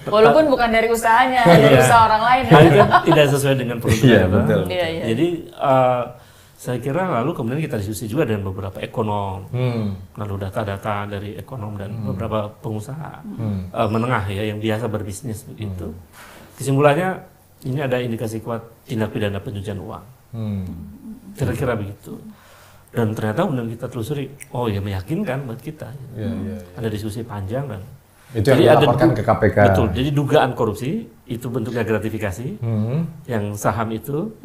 Walaupun bukan dari usahanya, dari usaha orang lain. Tidak sesuai dengan peruntukan. Iya, betul. Jadi saya kira lalu kemudian kita diskusi juga dengan beberapa ekonom, lalu data-data dari ekonom dan beberapa pengusaha menengah ya yang biasa berbisnis begitu. Kesimpulannya ini ada indikasi kuat tindak pidana pencucian uang. Kira-kira begitu. Dan ternyata kemudian kita telusuri, oh ya meyakinkan buat kita. Ada diskusi panjang dan itu yang dilaporkan ke KPK. Betul. Jadi dugaan korupsi itu bentuknya gratifikasi, yang saham itu.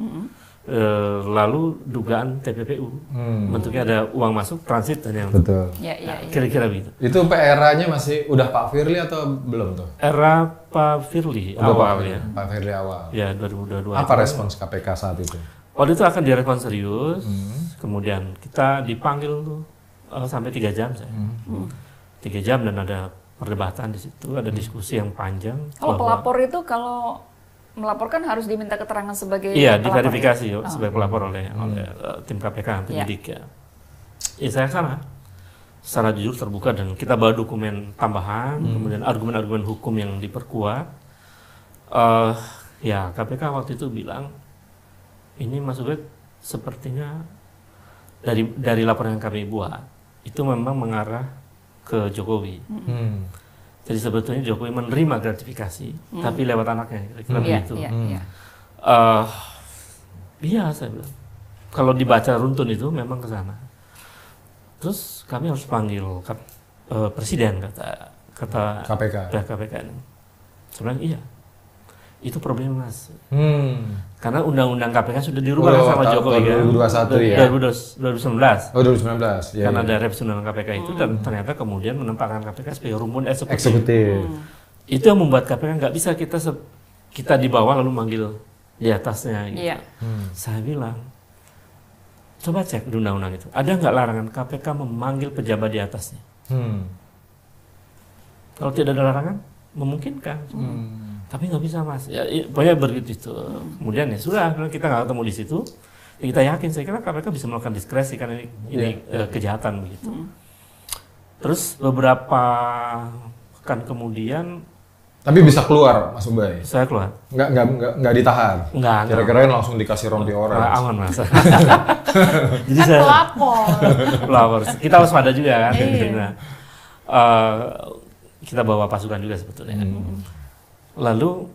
Lalu dugaan TPPU, bentuknya ada uang masuk, transit dan yang betul. Kira-kira begitu. Itu era-nya masih udah Pak Firly atau belum tuh? Era Pak Firly awal ya. Pak Firly awal. Ya 2022. Apa respons KPK saat itu? Waktu itu akan direspon serius, kemudian kita dipanggil tuh sampai 3 jam saya. 3 jam dan ada perdebatan di situ, ada diskusi yang panjang. Kalau pelapor itu kalau melaporkan harus diminta keterangan sebagai diverifikasi sebagai pelapor oleh tim KPK penyidik ya. Saya sana secara jujur terbuka dan kita bawa dokumen tambahan, kemudian argumen-argumen hukum yang diperkuat. Ya KPK waktu itu bilang ini Mas Ubed sepertinya dari laporan yang kami buat itu memang mengarah ke Jokowi. Jadi sebetulnya Jokowi menerima gratifikasi, tapi lewat anaknya, kira-kira begitu. Iya, saya bilang. Kalau dibaca runtun itu memang ke sana. Terus kami harus panggil presiden, kata KPK ini. Saya bilang iya, itu problem Mas. Karena undang-undang KPK sudah dirubah sama Jokowi kan. 2021 ya. 2019. Oh 2019. Ya, karena ada revisi undang-undang KPK itu dan ternyata kemudian menempatkan KPK sebagai rumpun eksekutif. Itu yang membuat KPK nggak bisa kita di bawah lalu manggil di atasnya. Gitu. Saya bilang, coba cek di undang-undang itu. Ada nggak larangan KPK memanggil pejabat di atasnya? Kalau tidak ada larangan, memungkinkan. Tapi nggak bisa Mas, ya pokoknya begitu. Kemudian ya sudah, kita nggak ketemu di situ. Ya, kita yakin, saya kira KPK bisa melakukan diskresi karena ini kejahatan begitu. Terus beberapa pekan kemudian. Tapi bisa keluar Mas Ubay? Saya keluar. Nggak ditahan? Nggak. Kira-kira langsung dikasih rompi orang? Aman Mas. Jadi saya pelapor. Kita waspada juga kan. Kita bawa pasukan juga sebetulnya. Lalu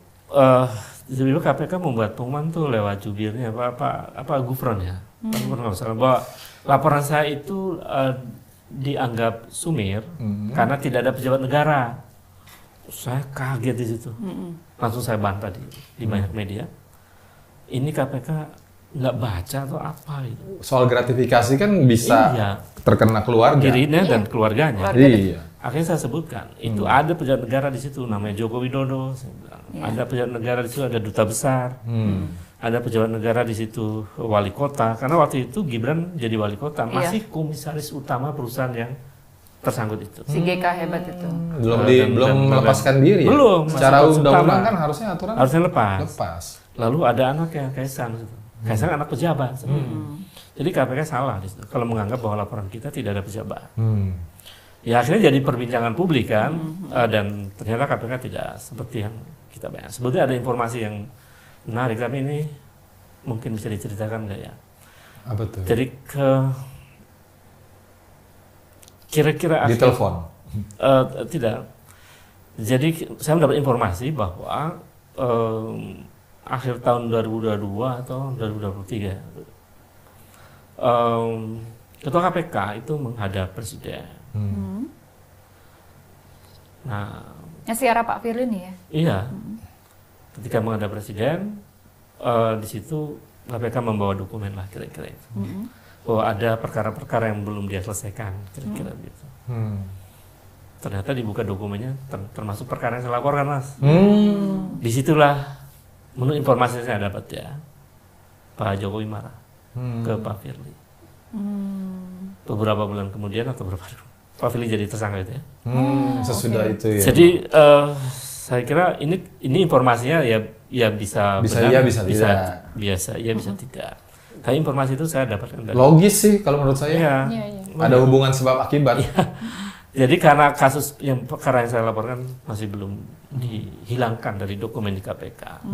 tiba-tiba KPK membuat pengumuman tuh lewat jubirnya apa Gufron ya, Pak Gufron nggak salah, bahwa laporan saya itu dianggap sumir karena tidak ada pejabat negara. Saya kaget di situ, langsung saya bantah di banyak media. Ini KPK nggak baca atau apa itu? Soal gratifikasi kan bisa terkena keluarga, dirinya dan keluarganya. Akhirnya saya sebutkan, itu ada pejabat negara di situ, namanya Joko Widodo. Ada pejabat negara di situ, ada duta besar. Ada pejabat negara di situ, wali kota. Karena waktu itu Gibran jadi wali kota, masih komisaris utama perusahaan yang tersangkut itu. Si GK hebat itu. Belum melepaskan diri. Belum. Secara undang-undang kan harusnya aturan. Harusnya lepas. Lalu ada anaknya Kaisang. Kaisang anak pejabat. Jadi KPK salah di situ kalau menganggap bahwa laporan kita tidak ada pejabat. Ya akhirnya jadi perbincangan publik kan, dan ternyata KPK tidak seperti yang kita bayangkan. Sebetulnya ada informasi yang menarik, tapi ini mungkin bisa diceritakan nggak ya? Apa tuh? Jadi kira-kira di telepon? Tidak. Jadi saya mendapat informasi bahwa akhir tahun 2022 atau 2023 Ketua KPK itu menghadap presiden. Nah, ngasih arah Pak Firly nih ya? Iya. Ketika menghadap presiden, di situ KPK membawa dokumen lah kira-kira itu. Bahwa ada perkara-perkara yang belum dia selesaikan, kira-kira gitu. Ternyata dibuka dokumennya, termasuk perkara yang saya laporkan, Mas. Disitulah, menurut informasi yang saya dapat ya, Pak Jokowi marah ke Pak Firly. Beberapa bulan kemudian atau beberapa Pak Firly jadi tersangka itu ya. Sesudah itu ya. Jadi saya kira ini informasinya ya bisa benar, bisa tidak. Tapi informasi itu saya dapatkan dari logis sih kalau menurut saya. Iya. Ada hubungan sebab akibat. Jadi karena kasus yang perkara yang saya laporkan masih belum dihilangkan dari dokumen di KPK.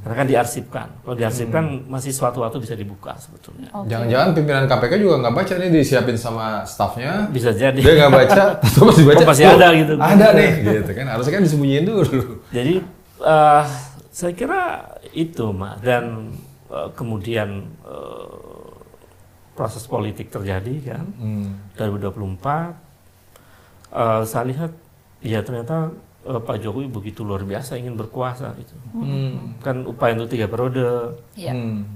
Karena kan diarsipkan. Kalau diarsipkan masih suatu waktu bisa dibuka sebetulnya. Jangan-jangan pimpinan KPK juga nggak baca nih, disiapin sama stafnya. Bisa jadi. Dia nggak baca, atau masih baca. Oh, masih ada gitu. Ada nih, gitu kan. Harusnya kan disembunyiin dulu. Jadi saya kira itu, Mak. Dan kemudian proses politik terjadi kan. 2024. Saya lihat ya ternyata Pak Jokowi begitu luar biasa ingin berkuasa gitu. Kan upaya untuk 3 periode.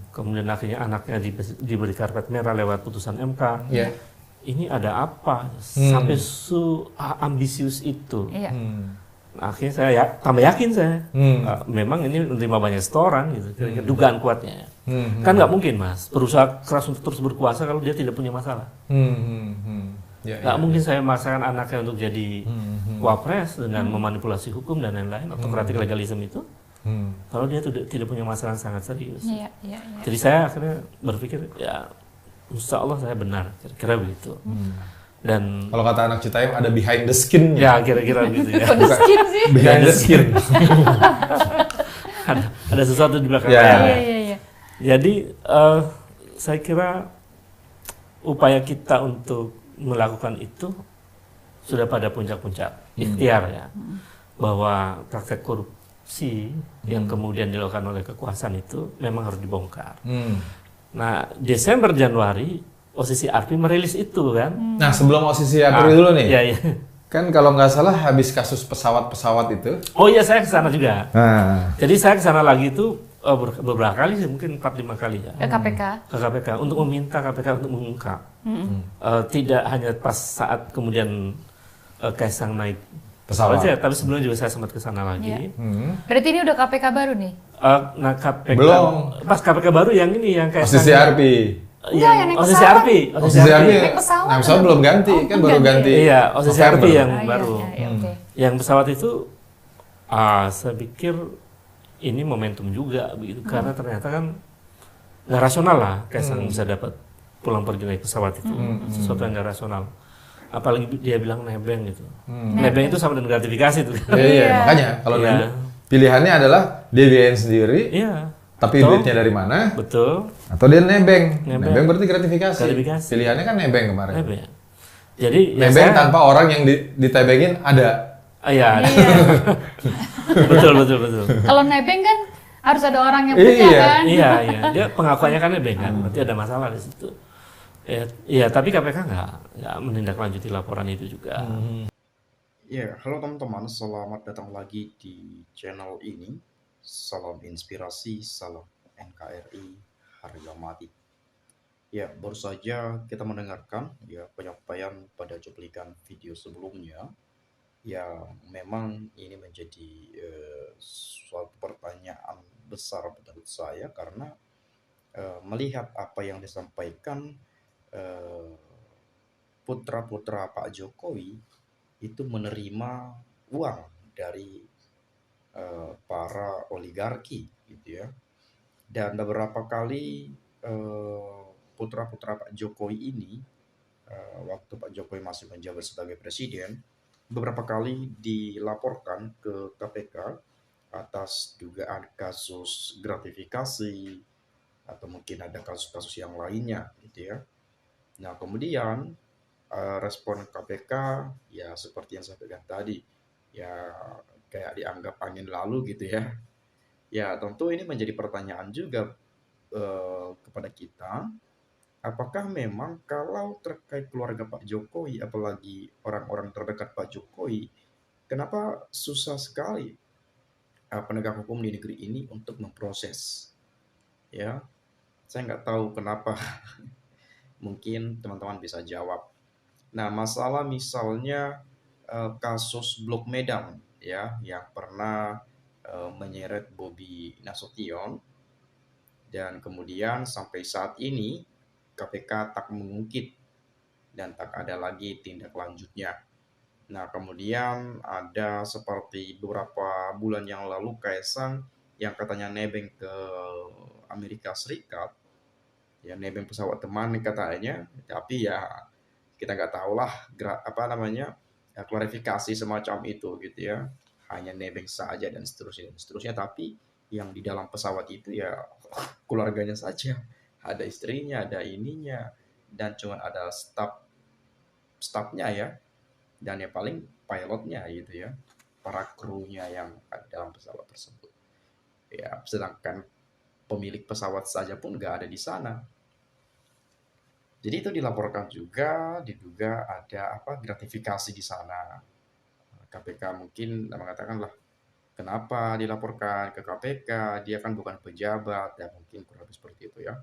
Kemudian akhirnya anaknya diberi karpet merah lewat putusan MK. Ini ada apa sampai ambisius itu? Nah, akhirnya saya tambah yakin saya. Memang ini menerima banyak setoran gitu. Kira-kira dugaan kuatnya. Kan nggak mungkin, Mas, berusaha keras untuk terus berkuasa kalau dia tidak punya masalah. Nggak mungkin saya memaksakan anaknya untuk jadi wapres dengan memanipulasi hukum dan lain-lain, autokratik legalisme itu, kalau dia tidak punya masalah sangat serius. Jadi saya akhirnya berpikir, ya insya Allah saya benar, kira-kira begitu. Dan kalau kata anak Citayam ada behind the skin. Ya kira-kira gitu ya. Behind the skin. ada sesuatu di belakang saya. Jadi saya kira upaya kita untuk melakukan itu sudah pada puncak-puncak ikhtiar ya, bahwa praktek korupsi yang kemudian dilakukan oleh kekuasaan itu memang harus dibongkar. Nah, Desember Januari OCCRP merilis itu kan. Nah, sebelum OCCRP dulu nih. Iya. Kan kalau nggak salah habis kasus pesawat-pesawat itu. Oh iya, saya ke sana juga. Jadi saya ke sana lagi itu beberapa kali sih, mungkin 4-5 kali ya. Ke KPK? Ke KPK, untuk meminta KPK untuk mengungkap. Tidak hanya pas saat kemudian Kaisang naik pesawat saja, tapi sebelumnya juga saya sempat ke sana lagi. Berarti ini udah KPK baru nih? Nah, KPK, belum. Pas KPK baru yang ini, yang Kaisang. OCCRP. Yang OCCRP. Nah, pesawat belum ganti, kan baru ganti. Iya, OCCRP yang baru. Yang pesawat itu, saya pikir ini momentum juga begitu, karena ternyata kan nggak rasional lah Kaisang bisa dapat pulang pergi naik pesawat itu, sesuatu yang nggak rasional. Apalagi dia bilang nebeng gitu. Nebeng itu sama dengan gratifikasi itu. Iya, makanya kalau pilihannya adalah dia biayain sendiri. Iya. Tapi duitnya dari mana? Betul. Atau dia nebeng. Nebeng berarti gratifikasi. Pilihannya kan nebeng kemarin. Nebeng. Jadi nebeng tanpa orang yang ditebengin ada. Iya. betul. Kalau nebeng kan harus ada orang yang punya kan? Iya. Dia pengakuannya kan nebeng kan, berarti ada masalah di situ. Iya, tapi KPK nggak menindaklanjuti laporan itu juga. Ya, halo teman-teman, selamat datang lagi di channel ini. Salam inspirasi, salam NKRI, harga mati. Ya, baru saja kita mendengarkan ya penyampaian pada cuplikan video sebelumnya. Ya, memang ini menjadi suatu pertanyaan besar menurut saya karena melihat apa yang disampaikan putra-putra Pak Jokowi itu menerima uang dari para oligarki gitu ya. Dan beberapa kali putra-putra Pak Jokowi ini waktu Pak Jokowi masih menjabat sebagai presiden, beberapa kali dilaporkan ke KPK atas dugaan kasus gratifikasi atau mungkin ada kasus-kasus yang lainnya gitu ya. Nah, kemudian respon KPK ya seperti yang saya sampaikan tadi, ya kayak dianggap angin lalu gitu ya. Ya, tentu ini menjadi pertanyaan juga kepada kita. Apakah memang kalau terkait keluarga Pak Jokowi, apalagi orang-orang terdekat Pak Jokowi, kenapa susah sekali penegak hukum di negeri ini untuk memproses? Ya, saya nggak tahu kenapa. Mungkin teman-teman bisa jawab. Nah, masalah misalnya kasus Blok Medan, ya, yang pernah menyeret Bobi Nasution, dan kemudian sampai saat ini KPK tak mengungkit dan tak ada lagi tindak lanjutnya. Nah, kemudian ada seperti beberapa bulan yang lalu Kaisang yang katanya nebeng ke Amerika Serikat, ya nebeng pesawat teman katanya, tapi ya kita nggak tahu lah klarifikasi semacam itu gitu ya, hanya nebeng saja dan seterusnya, tapi yang di dalam pesawat itu ya keluarganya saja, ada istrinya, ada ininya, dan cuma ada stafnya ya, dan yang paling pilotnya gitu ya, para krunya yang ada dalam pesawat tersebut. Ya, sedangkan pemilik pesawat saja pun nggak ada di sana. Jadi itu dilaporkan juga, diduga ada apa gratifikasi di sana. KPK mungkin mengatakan lah, kenapa dilaporkan ke KPK? Dia kan bukan pejabat, ya mungkin kurang lebih seperti itu ya.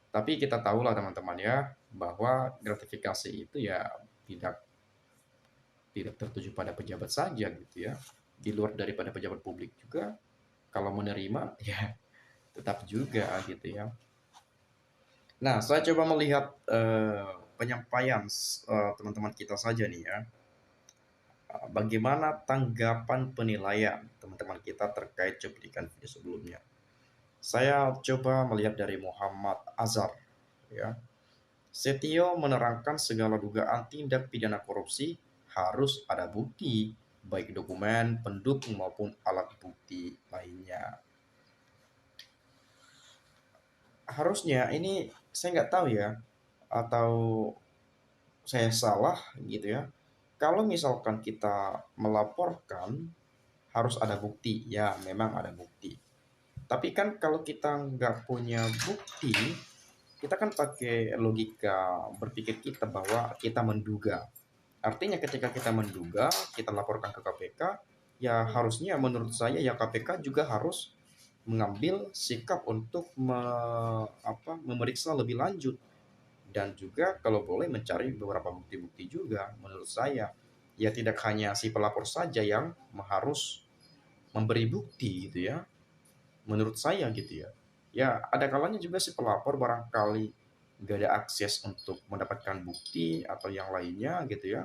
Tapi kita tahulah teman-teman ya, bahwa gratifikasi itu ya tidak tidak tertuju pada pejabat saja gitu ya. Di luar daripada pejabat publik juga, kalau menerima ya tetap juga gitu ya. Nah, saya coba melihat penyampaian teman-teman kita saja nih ya. Bagaimana tanggapan penilaian teman-teman kita terkait cuplikan video sebelumnya? Saya coba melihat dari Muhammad Azhar ya. Setio menerangkan segala dugaan tindak pidana korupsi harus ada bukti, baik dokumen, pendukung maupun alat bukti lainnya. Harusnya ini saya nggak tahu ya, atau saya salah gitu ya. Kalau misalkan kita melaporkan harus ada bukti, ya memang ada bukti. Tapi kan kalau kita nggak punya bukti, kita kan pakai logika berpikir kita bahwa kita menduga. Artinya ketika kita menduga, kita laporkan ke KPK, ya harusnya menurut saya ya KPK juga harus mengambil sikap untuk memeriksa lebih lanjut, dan juga kalau boleh mencari beberapa bukti-bukti juga menurut saya. Ya tidak hanya si pelapor saja yang harus memberi bukti gitu ya, menurut saya gitu ya. Ya ada kalanya juga si pelapor barangkali nggak ada akses untuk mendapatkan bukti atau yang lainnya gitu ya.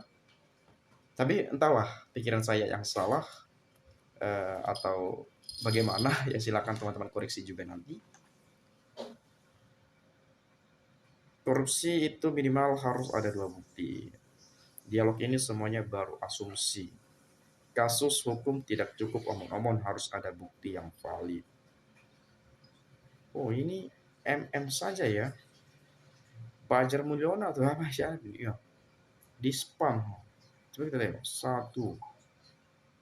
Tapi entahlah pikiran saya yang salah atau bagaimana ya, silakan teman-teman koreksi juga nanti. Korupsi itu minimal harus ada dua bukti. Dialog ini semuanya baru asumsi. Kasus hukum tidak cukup omong-omong, harus ada bukti yang valid. Oh ini MM saja ya. Fajar Mulyono atau apa sih? Ya, di spam. Coba kita lihat. 1,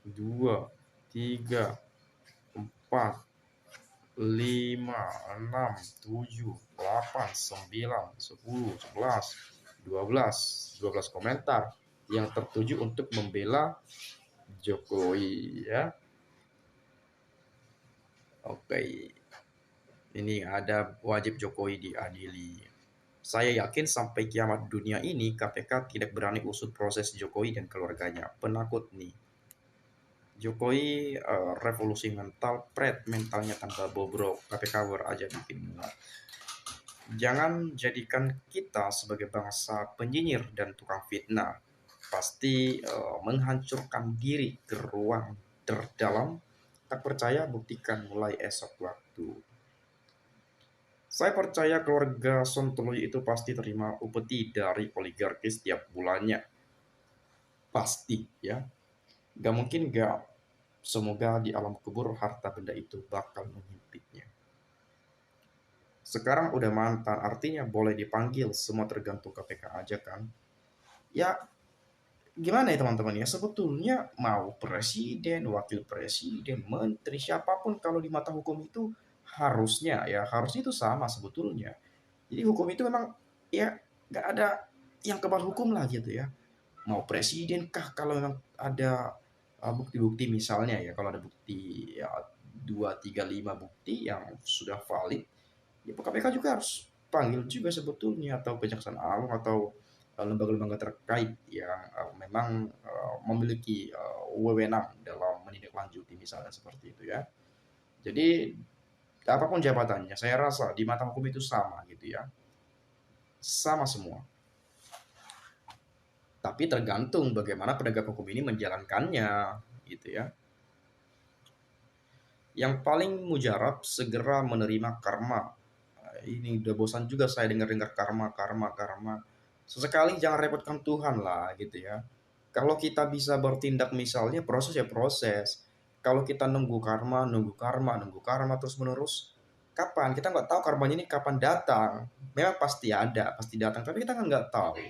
2, 3, 4, 5, 6, 7, 8, 9, 10, 11, 12 komentar yang tertuju untuk membela Jokowi ya. Oke. Ini ada wajib Jokowi diadili. Saya yakin sampai kiamat dunia ini KPK tidak berani usut proses Jokowi dan keluarganya. Penakut nih. Jokowi revolusi mental, mentalnya tanpa bobrok. KPK aja bikin muat. Jangan jadikan kita sebagai bangsa penyinyir dan tukang fitnah. Pasti menghancurkan diri ke ruang terdalam. Tak percaya, buktikan mulai esok waktu. Saya percaya keluarga Sontoloyo itu pasti terima upeti dari oligarki setiap bulannya. Pasti ya. Gak mungkin gak. Semoga di alam kubur harta benda itu bakal menghimpitnya. Sekarang udah mantan, artinya boleh dipanggil, semua tergantung KPK aja kan. Ya gimana ya teman-teman ya, sebetulnya mau presiden, wakil presiden, menteri, siapapun kalau di mata hukum itu harusnya itu sama sebetulnya. Jadi hukum itu memang ya nggak ada yang kebal hukum lah gitu ya. Mau presiden kah, kalau memang ada bukti-bukti misalnya ya, kalau ada bukti ya 2, 3, 5 bukti yang sudah valid, ya KPK juga harus panggil juga sebetulnya, atau Kejaksaan Agung atau lembaga-lembaga terkait yang memang memiliki wewenang dalam menindaklanjuti misalnya seperti itu ya. Jadi apapun jabatannya, saya rasa di mata hukum itu sama gitu ya. Sama semua. Tapi tergantung bagaimana penegak hukum ini menjalankannya gitu ya. Yang paling mujarab segera menerima karma. Ini udah bosan juga saya dengar-dengar karma. Sesekali jangan repotkan Tuhan lah gitu ya. Kalau kita bisa bertindak misalnya proses ya proses. Kalau kita nunggu karma, nunggu karma, nunggu karma terus menerus, kapan? Kita nggak tahu karmanya ini kapan datang. Memang pasti ada, pasti datang, tapi kita kan nggak tahu.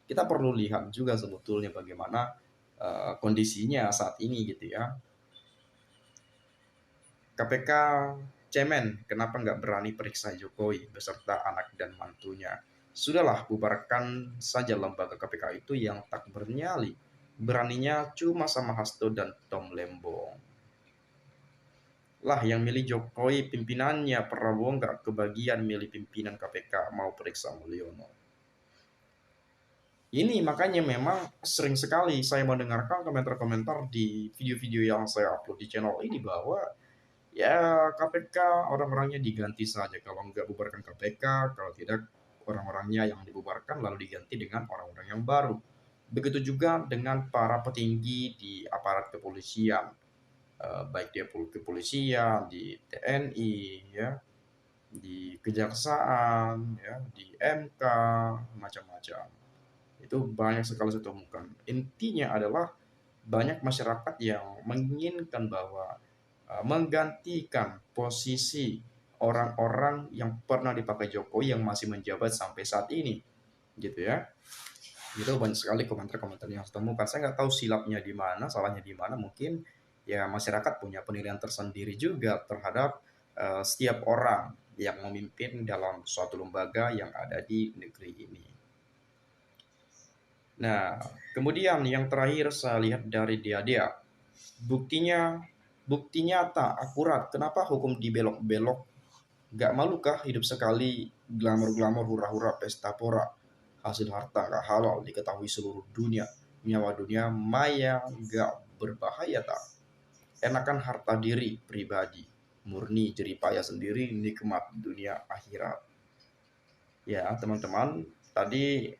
Kita perlu lihat juga sebetulnya bagaimana kondisinya saat ini gitu ya. KPK cemen, kenapa nggak berani periksa Jokowi beserta anak dan mantunya? Sudahlah, bubarkan saja lembaga KPK itu yang tak bernyali. Beraninya cuma sama Hasto dan Tom Lembong. Lah yang milih Jokowi pimpinannya, Prabowo nggak kebagian milih pimpinan KPK mau periksa Mulyono. Ini makanya memang sering sekali saya mendengarkan komentar-komentar di video-video yang saya upload di channel ini bahwa ya KPK orang-orangnya diganti saja, kalau nggak bubarkan KPK, kalau tidak orang-orangnya yang dibubarkan lalu diganti dengan orang-orang yang baru. Begitu juga dengan para petinggi di aparat kepolisian, baik dia kepolisian, di TNI, ya, di kejaksaan, ya, di MK, macam-macam. Itu banyak sekali saya temukan. Intinya adalah banyak masyarakat yang menginginkan bahwa menggantikan posisi orang-orang yang pernah dipakai Jokowi yang masih menjabat sampai saat ini, gitu ya. Itu banyak sekali komentar-komentar yang saya temukan. Saya nggak tahu silapnya di mana, salahnya di mana. Mungkin ya masyarakat punya penilaian tersendiri juga terhadap setiap orang yang memimpin dalam suatu lembaga yang ada di negeri ini. Nah, kemudian yang terakhir saya lihat dari dia, bukti nyata, akurat. Kenapa hukum dibelok-belok? Gak malukah hidup sekali glamor-glamor, hura-hura, pesta pora, hasil harta gak halal diketahui seluruh dunia, nyawa dunia maya gak berbahaya tak? Enakan harta diri pribadi, murni jeripaya sendiri, nikmat dunia akhirat. Ya teman-teman, tadi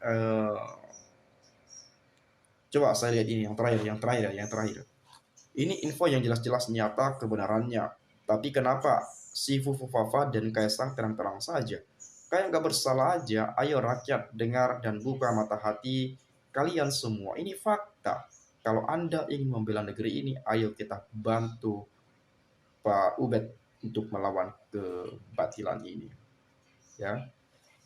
coba saya lihat ini yang terakhir. Ini info yang jelas-jelas nyata kebenarannya. Tapi kenapa si Fufu Fafa dan Kaisang terang-terang saja? Kayak nggak bersalah aja. Ayo rakyat, dengar dan buka mata hati kalian semua. Ini fakta. Kalau Anda ingin membela negeri ini, ayo kita bantu Pak Ubed untuk melawan kebatilan ini. Ya,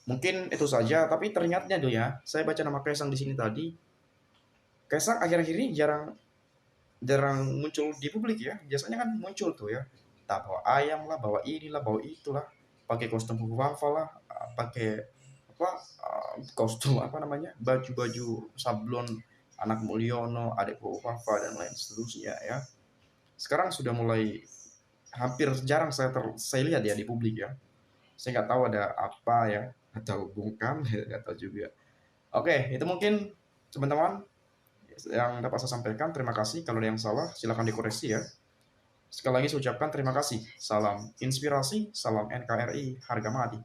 mungkin itu saja. Tapi teringatnya dulu ya, saya baca nama Kaisang di sini tadi. Kaisang akhir-akhir ini jarang muncul di publik ya. Biasanya kan muncul tuh ya. Tak bawa ayam lah, bawa inilah, bawa itulah, pakai kostum Wafa lah, pakai apa kostum apa namanya, baju-baju sablon anak Mulyono, adik Wafa dan lain seterusnya ya. Sekarang sudah mulai hampir jarang saya lihat ya di publik ya. Saya nggak tahu ada apa ya, atau bungkam, nggak tahu juga. Oke, itu mungkin teman-teman yang dapat saya sampaikan. Terima kasih. Kalau ada yang salah, silakan dikoreksi ya. Sekali lagi saya ucapkan terima kasih. Salam inspirasi, salam NKRI, harga mati.